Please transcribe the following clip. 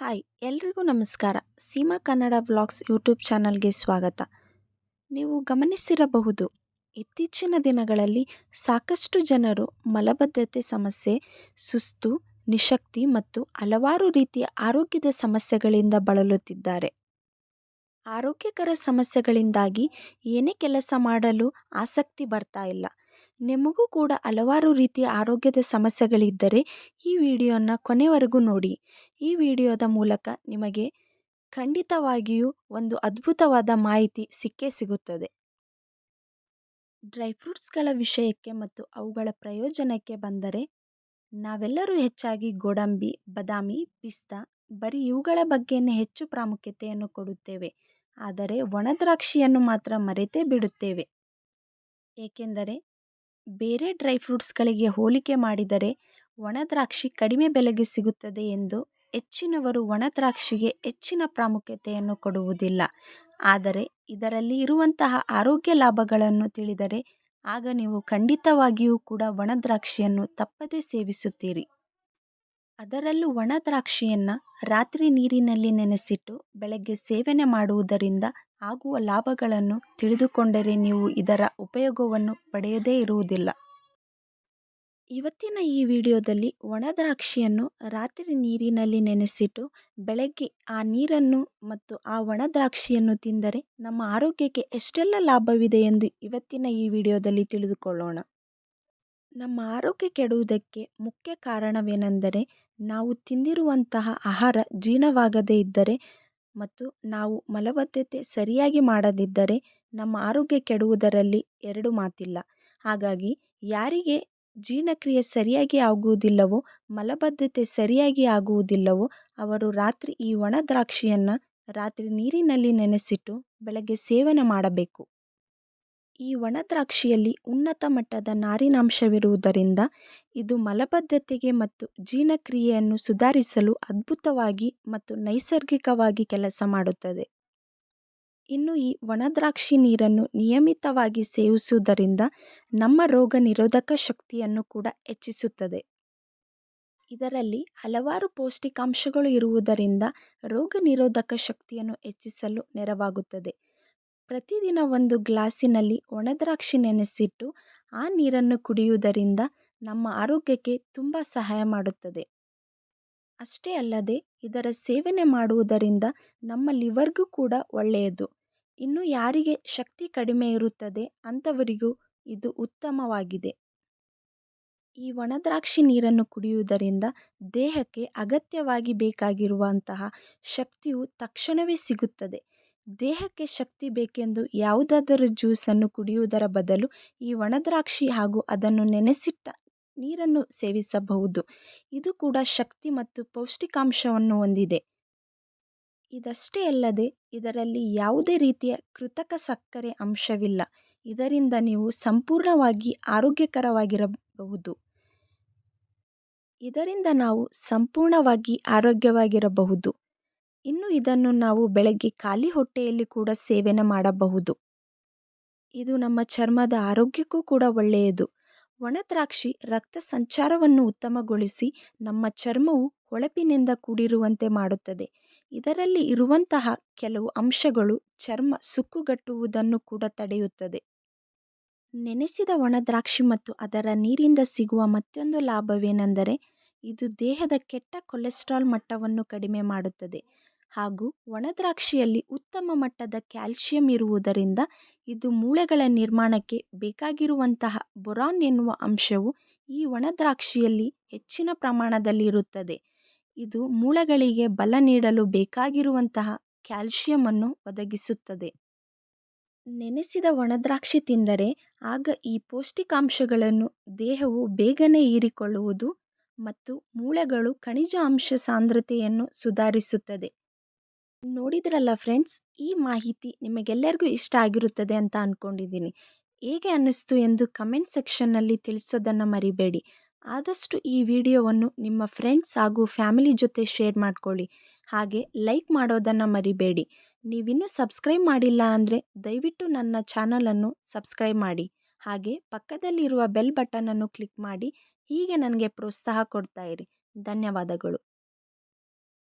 Hi ಎಲ್ರಿಗೂ ನಮಸ್ಕಾರ. Seema Kannada vlogs YouTube ಚಾನಲ್ಗೆ ಸ್ವಾಗತ. ನೀವು ಗಮನಿಸಿರಬಹುದು, ಇತ್ತೀಚಿನ ದಿನಗಳಲ್ಲಿ ಸಾಕಷ್ಟು ಜನರು ಮಲಬದ್ಧತೆ ಸಮಸ್ಯೆ, ಸುಸ್ತು, ನಿಶಕ್ತಿ ಮತ್ತು ಹಲವಾರು ರೀತಿಯ ಆರೋಗ್ಯದ ಸಮಸ್ಯೆಗಳಿಂದ ಬಳಲುತ್ತಿದ್ದಾರೆ. ಆರೋಗ್ಯಕರ ಸಮಸ್ಯೆಗಳಿಂದಾಗಿ ಏನೇ ಕೆಲಸ ಮಾಡಲು ಆಸಕ್ತಿ ಬರ್ತಾ ಇಲ್ಲ. ನಿಮಗೂ ಕೂಡ ಹಲವಾರು ರೀತಿಯ ಆರೋಗ್ಯದ ಸಮಸ್ಯೆಗಳಿದ್ದರೆ ಈ ವಿಡಿಯೋನ ಕೊನೆವರೆಗೂ ನೋಡಿ. ಈ ವಿಡಿಯೋದ ಮೂಲಕ ನಿಮಗೆ ಖಂಡಿತವಾಗಿಯೂ ಒಂದು ಅದ್ಭುತವಾದ ಮಾಹಿತಿ ಸಿಕ್ಕೇ ಸಿಗುತ್ತದೆ. ಡ್ರೈ ಫ್ರೂಟ್ಸ್ಗಳ ವಿಷಯಕ್ಕೆ ಮತ್ತು ಅವುಗಳ ಪ್ರಯೋಜನಕ್ಕೆ ಬಂದರೆ, ನಾವೆಲ್ಲರೂ ಹೆಚ್ಚಾಗಿ ಗೋಡಂಬಿ, ಬಾದಾಮಿ, ಪಿಸ್ತಾ, ಬರೀ ಇವುಗಳ ಬಗ್ಗೆನೇ ಹೆಚ್ಚು ಪ್ರಾಮುಖ್ಯತೆಯನ್ನು ಕೊಡುತ್ತೇವೆ. ಆದರೆ ಒಣ ದ್ರಾಕ್ಷಿಯನ್ನು ಮಾತ್ರ ಮರೆತೇ ಬಿಡುತ್ತೇವೆ. ಏಕೆಂದರೆ ಬೇರೆ ಡ್ರೈ ಫ್ರೂಟ್ಸ್ಗಳಿಗೆ ಹೋಲಿಕೆ ಮಾಡಿದರೆ ಒಣ ದ್ರಾಕ್ಷಿ ಕಡಿಮೆ ಬೆಲೆಗೆ ಸಿಗುತ್ತದೆ ಎಂದು ಹೆಚ್ಚಿನವರು ಒಣ ದ್ರಾಕ್ಷಿಗೆ ಹೆಚ್ಚಿನ ಪ್ರಾಮುಖ್ಯತೆಯನ್ನು ಕೊಡುವುದಿಲ್ಲ. ಆದರೆ ಇದರಲ್ಲಿ ಇರುವಂತಹ ಆರೋಗ್ಯ ಲಾಭಗಳನ್ನು ತಿಳಿದರೆ ಆಗ ನೀವು ಖಂಡಿತವಾಗಿಯೂ ಕೂಡ ಒಣ ದ್ರಾಕ್ಷಿಯನ್ನು ತಪ್ಪದೇ ಸೇವಿಸುತ್ತೀರಿ. ಅದರಲ್ಲೂ ಒಣ ದ್ರಾಕ್ಷಿಯನ್ನು ರಾತ್ರಿ ನೀರಿನಲ್ಲಿ ನೆನೆಸಿಟ್ಟು ಬೆಳಗ್ಗೆ ಸೇವನೆ ಮಾಡುವುದರಿಂದ ಆಗುವ ಲಾಭಗಳನ್ನು ತಿಳಿದುಕೊಂಡರೆ ನೀವು ಇದರ ಉಪಯೋಗವನ್ನು ಪಡೆಯದೇ ಇರುವುದಿಲ್ಲ. ಇವತ್ತಿನ ಈ ವಿಡಿಯೋದಲ್ಲಿ ಒಣ ದ್ರಾಕ್ಷಿಯನ್ನು ರಾತ್ರಿ ನೀರಿನಲ್ಲಿ ನೆನೆಸಿಟ್ಟು ಬೆಳಗ್ಗೆ ಆ ನೀರನ್ನು ಮತ್ತು ಆ ಒಣ ದ್ರಾಕ್ಷಿಯನ್ನು ತಿಂದರೆ ನಮ್ಮ ಆರೋಗ್ಯಕ್ಕೆ ಎಷ್ಟೆಲ್ಲ ಲಾಭವಿದೆ ಎಂದು ಇವತ್ತಿನ ಈ ವಿಡಿಯೋದಲ್ಲಿ ತಿಳಿದುಕೊಳ್ಳೋಣ. ನಮ್ಮ ಆರೋಗ್ಯ ಕೆಡುವುದಕ್ಕೆ ಮುಖ್ಯ ಕಾರಣವೇನೆಂದರೆ ನಾವು ತಿಂದಿರುವಂತಹ ಆಹಾರ ಜೀರ್ಣವಾಗದೇ ಇದ್ದರೆ ಮತ್ತು ನಾವು ಮಲಬದ್ಧತೆ ಸರಿಯಾಗಿ ಮಾಡದಿದ್ದರೆ ನಮ್ಮ ಆರೋಗ್ಯ ಕೆಡುವುದರಲ್ಲಿ ಎರಡು ಮಾತಿಲ್ಲ. ಹಾಗಾಗಿ ಯಾರಿಗೆ ಜೀರ್ಣಕ್ರಿಯೆ ಸರಿಯಾಗಿ ಆಗುವುದಿಲ್ಲವೋ, ಮಲಬದ್ಧತೆ ಸರಿಯಾಗಿ ಆಗುವುದಿಲ್ಲವೋ ಅವರು ರಾತ್ರಿ ಈ ಒಣ ದ್ರಾಕ್ಷಿಯನ್ನು ರಾತ್ರಿ ನೀರಿನಲ್ಲಿ ನೆನೆಸಿಟ್ಟು ಬೆಳಗ್ಗೆ ಸೇವನೆ ಮಾಡಬೇಕು. ಈ ಒಣ ದ್ರಾಕ್ಷಿಯಲ್ಲಿ ಉನ್ನತ ಮಟ್ಟದ ನಾರಿನಾಂಶವಿರುವುದರಿಂದ ಇದು ಮಲಬದ್ಧತೆಗೆ ಮತ್ತು ಜೀರ್ಣಕ್ರಿಯೆಯನ್ನು ಸುಧಾರಿಸಲು ಅದ್ಭುತವಾಗಿ ಮತ್ತು ನೈಸರ್ಗಿಕವಾಗಿ ಕೆಲಸ ಮಾಡುತ್ತದೆ. ಇನ್ನು ಈ ಒಣ ದ್ರಾಕ್ಷಿ ನೀರನ್ನು ನಿಯಮಿತವಾಗಿ ಸೇವಿಸುವುದರಿಂದ ನಮ್ಮ ರೋಗ ನಿರೋಧಕ ಶಕ್ತಿಯನ್ನು ಕೂಡ ಹೆಚ್ಚಿಸುತ್ತದೆ. ಇದರಲ್ಲಿ ಹಲವಾರು ಪೌಷ್ಟಿಕಾಂಶಗಳು ಇರುವುದರಿಂದ ರೋಗ ನಿರೋಧಕ ಶಕ್ತಿಯನ್ನು ಹೆಚ್ಚಿಸಲು ನೆರವಾಗುತ್ತದೆ. ಪ್ರತಿದಿನ ಒಂದು ಗ್ಲಾಸಿನಲ್ಲಿ ಒಣ ದ್ರಾಕ್ಷಿ ನೆನೆಸಿಟ್ಟು ಆ ನೀರನ್ನು ಕುಡಿಯುವುದರಿಂದ ನಮ್ಮ ಆರೋಗ್ಯಕ್ಕೆ ತುಂಬ ಸಹಾಯ ಮಾಡುತ್ತದೆ. ಅಷ್ಟೇ ಅಲ್ಲದೆ ಇದರ ಸೇವನೆ ಮಾಡುವುದರಿಂದ ನಮ್ಮ ಲಿವರ್ಗೂ ಕೂಡ ಒಳ್ಳೆಯದು. ಇನ್ನು ಯಾರಿಗೆ ಶಕ್ತಿ ಕಡಿಮೆ ಇರುತ್ತದೆ ಅಂಥವರಿಗೂ ಇದು ಉತ್ತಮವಾಗಿದೆ. ಈ ಒಣ ದ್ರಾಕ್ಷಿ ನೀರನ್ನು ಕುಡಿಯುವುದರಿಂದ ದೇಹಕ್ಕೆ ಅಗತ್ಯವಾಗಿ ಬೇಕಾಗಿರುವಂತಹ ಶಕ್ತಿಯು ತಕ್ಷಣವೇ ಸಿಗುತ್ತದೆ. ದೇಹಕ್ಕೆ ಶಕ್ತಿ ಬೇಕೆಂದು ಯಾವುದಾದರೂ ಜ್ಯೂಸನ್ನು ಕುಡಿಯುವುದರ ಬದಲು ಈ ಒಣ ದ್ರಾಕ್ಷಿ ಹಾಗೂ ಅದನ್ನು ನೆನೆಸಿಟ್ಟ ನೀರನ್ನು ಸೇವಿಸಬಹುದು. ಇದು ಕೂಡ ಶಕ್ತಿ ಮತ್ತು ಪೌಷ್ಟಿಕಾಂಶವನ್ನು ಹೊಂದಿದೆ. ಇದಷ್ಟೇ ಅಲ್ಲದೆ ಇದರಲ್ಲಿ ಯಾವುದೇ ರೀತಿಯ ಕೃತಕ ಸಕ್ಕರೆ ಅಂಶವಿಲ್ಲ. ಇದರಿಂದ ನೀವು ಸಂಪೂರ್ಣವಾಗಿ ಆರೋಗ್ಯವಾಗಿರಬಹುದು. ಇನ್ನು ಇದನ್ನು ನಾವು ಬೆಳಗ್ಗೆ ಖಾಲಿ ಹೊಟ್ಟೆಯಲ್ಲಿ ಕೂಡ ಸೇವನೆ ಮಾಡಬಹುದು. ಇದು ನಮ್ಮ ಚರ್ಮದ ಆರೋಗ್ಯಕ್ಕೂ ಕೂಡ ಒಳ್ಳೆಯದು. ಒಣ ದ್ರಾಕ್ಷಿ ರಕ್ತ ಸಂಚಾರವನ್ನು ಉತ್ತಮಗೊಳಿಸಿ ನಮ್ಮ ಚರ್ಮವು ಹೊಳಪಿನಿಂದ ಕೂಡಿರುವಂತೆ ಮಾಡುತ್ತದೆ. ಇದರಲ್ಲಿ ಇರುವಂತಹ ಕೆಲವು ಅಂಶಗಳು ಚರ್ಮ ಸುಕ್ಕುಗಟ್ಟುವುದನ್ನು ಕೂಡ ತಡೆಯುತ್ತದೆ. ನೆನೆಸಿದ ಒಣ ದ್ರಾಕ್ಷಿ ಮತ್ತು ಅದರ ನೀರಿಂದ ಸಿಗುವ ಮತ್ತೊಂದು ಲಾಭವೇನೆಂದರೆ ಇದು ದೇಹದ ಕೆಟ್ಟ ಕೊಲೆಸ್ಟ್ರಾಲ್ ಮಟ್ಟವನ್ನು ಕಡಿಮೆ ಮಾಡುತ್ತದೆ. ಹಾಗೂ ಒಣ ದ್ರಾಕ್ಷಿಯಲ್ಲಿ ಉತ್ತಮ ಮಟ್ಟದ ಕ್ಯಾಲ್ಸಿಯಂ ಇರುವುದರಿಂದ ಇದು ಮೂಳೆಗಳ ನಿರ್ಮಾಣಕ್ಕೆ ಬೇಕಾಗಿರುವಂತಹ ಬೋರಾನ್ ಎನ್ನುವ ಅಂಶವು ಈ ಒಣ ದ್ರಾಕ್ಷಿಯಲ್ಲಿ ಹೆಚ್ಚಿನ ಪ್ರಮಾಣದಲ್ಲಿ ಇರುತ್ತದೆ. ಇದು ಮೂಳೆಗಳಿಗೆ ಬಲ ನೀಡಲು ಬೇಕಾಗಿರುವಂತಹ ಕ್ಯಾಲ್ಸಿಯಂ ಅನ್ನು ಒದಗಿಸುತ್ತದೆ. ನೆನೆಸಿದ ಒಣ ದ್ರಾಕ್ಷಿ ತಿಂದರೆ ಆಗ ಈ ಪೌಷ್ಟಿಕಾಂಶಗಳನ್ನು ದೇಹವು ಬೇಗನೆ ಹೀರಿಕೊಳ್ಳುವುದು ಮತ್ತು ಮೂಳೆಗಳು ಖನಿಜ ಅಂಶ ಸಾಂದ್ರತೆಯನ್ನು ಸುಧಾರಿಸುತ್ತದೆ. ನೋಡಿದ್ರಲ್ಲ ಫ್ರೆಂಡ್ಸ್, ಈ ಮಾಹಿತಿ ನಿಮಗೆಲ್ಲರಿಗೂ ಇಷ್ಟ ಆಗಿರುತ್ತದೆ ಅಂತ ಅಂದ್ಕೊಂಡಿದ್ದೀನಿ. ಹೇಗೆ ಅನ್ನಿಸ್ತು ಎಂದು ಕಮೆಂಟ್ ಸೆಕ್ಷನ್ನಲ್ಲಿ ತಿಳಿಸೋದನ್ನು ಮರಿಬೇಡಿ. ಆದಷ್ಟು ಈ ವಿಡಿಯೋವನ್ನು ನಿಮ್ಮ ಫ್ರೆಂಡ್ಸ್ ಹಾಗೂ ಫ್ಯಾಮಿಲಿ ಜೊತೆ ಶೇರ್ ಮಾಡ್ಕೊಳ್ಳಿ. ಹಾಗೆ ಲೈಕ್ ಮಾಡೋದನ್ನು ಮರಿಬೇಡಿ. ನೀವಿನ್ನೂ ಸಬ್ಸ್ಕ್ರೈಬ್ ಮಾಡಿಲ್ಲ ಅಂದರೆ ದಯವಿಟ್ಟು ನನ್ನ ಚಾನಲನ್ನು ಸಬ್ಸ್ಕ್ರೈಬ್ ಮಾಡಿ. ಹಾಗೆ ಪಕ್ಕದಲ್ಲಿರುವ ಬೆಲ್ ಬಟನನ್ನು ಕ್ಲಿಕ್ ಮಾಡಿ. ಹೀಗೆ ನನಗೆ ಪ್ರೋತ್ಸಾಹ ಕೊಡ್ತಾ ಇರಿ. ಧನ್ಯವಾದಗಳು.